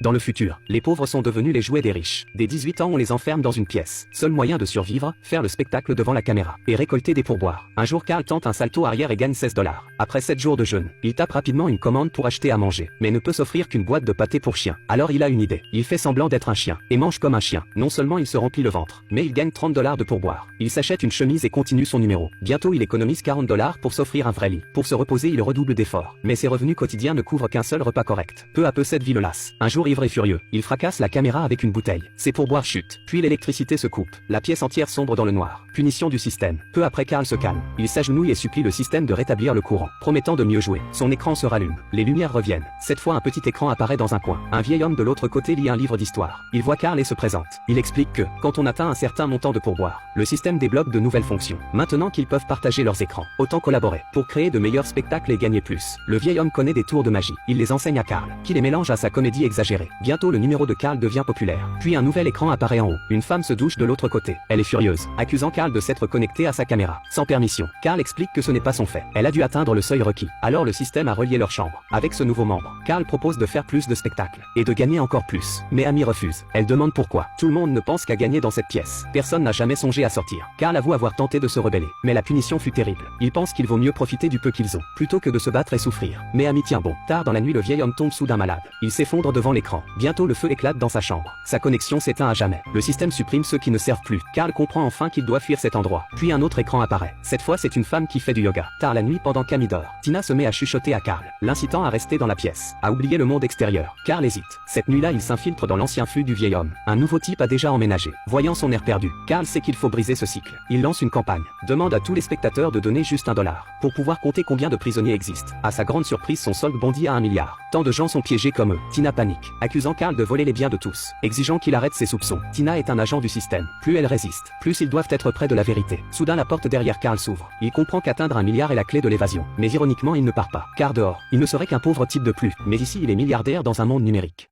Dans le futur, les pauvres sont devenus les jouets des riches. Dès 18 ans, on les enferme dans une pièce. Seul moyen de survivre, faire le spectacle devant la caméra et récolter des pourboires. Un jour, Carl tente un salto arrière et gagne 16 $. Après 7 jours de jeûne, il tape rapidement une commande pour acheter à manger, mais ne peut s'offrir qu'une boîte de pâté pour chien. Alors il a une idée. Il fait semblant d'être un chien et mange comme un chien. Non seulement il se remplit le ventre, mais il gagne 30 $ de pourboire. Il s'achète une chemise et continue son numéro. Bientôt, il économise 40 $ pour s'offrir un vrai lit. Pour se reposer, il redouble d'efforts. Mais ses revenus quotidiens ne couvrent qu'un seul repas correct. Peu à peu, cette vie le lasse. Un jour, ivre et furieux, il fracasse la caméra avec une bouteille. Ses pourboires chutent. Puis l'électricité se coupe. La pièce entière sombre dans le noir. Punition du système. Peu après, Carl se calme. Il s'agenouille et supplie le système de rétablir le courant, promettant de mieux jouer. Son écran se rallume. Les lumières reviennent. Cette fois, un petit écran apparaît dans un coin. Un vieil homme de l'autre côté lit un livre d'histoire. Il voit Carl et se présente. Il explique que, quand on atteint un certain montant de pourboire, le système débloque de nouvelles fonctions. Maintenant qu'ils peuvent partager leurs écrans, autant collaborer pour créer de meilleurs spectacles et gagner plus. Le vieil homme connaît des tours de magie. Il les enseigne à Carl, qui les mélange à sa comédie exagérée. Bientôt, le numéro de Carl devient populaire. Puis un nouvel écran apparaît en haut. Une femme se douche de l'autre côté. Elle est furieuse, accusant Carl de s'être connecté à sa caméra, sans permission. Carl explique que ce n'est pas son fait. Elle a dû atteindre le seuil requis. Alors le système a relié leur chambre. Avec ce nouveau membre, Carl propose de faire plus de spectacles et de gagner encore plus. Mais Amy refuse. Elle demande pourquoi. Tout le monde ne pense qu'à gagner dans cette pièce. Personne n'a jamais songé à sortir. Carl avoue avoir tenté de se rebeller, mais la punition fut terrible. Il pense qu'il vaut mieux profiter du peu qu'ils ont, plutôt que de se battre et souffrir. Mais Amy tient bon. Tard dans la nuit, le vieil homme tombe soudain malade. Il s'effondre devant l'écran. Bientôt le feu éclate dans sa chambre. Sa connexion s'éteint à jamais. Le système supprime ceux qui ne servent plus. Carl comprend enfin qu'il doit fuir cet endroit. Puis un autre écran apparaît. Cette fois, c'est une femme qui fait du yoga. Tard la nuit, pendant qu'Amy dort, Tina se met à chuchoter à Carl, l'incitant à rester dans la pièce, à oublier le monde extérieur. Carl hésite. Cette nuit-là, il s'infiltre dans l'ancien flux du vieil homme. Un nouveau type a déjà emménagé. Voyant son air perdu, Carl sait qu'il faut briser ce cycle. Il lance une campagne. Demande à tous les spectateurs de donner juste $1 pour pouvoir compter combien de prisonniers existent. À sa grande surprise, son solde bondit à 1 milliard. Tant de gens sont piégés comme eux. Tina panique, accusant Carl de voler les biens de tous, exigeant qu'il arrête ses soupçons. Tina est un agent du système. Plus elle résiste, plus ils doivent être près de la vérité. Soudain, la porte derrière Carl s'ouvre. Il comprend qu'atteindre 1 milliard est la clé de l'évasion. Mais ironiquement, il ne part pas. Car dehors, il ne serait qu'un pauvre type de plus. Mais ici, il est milliardaire dans un monde numérique.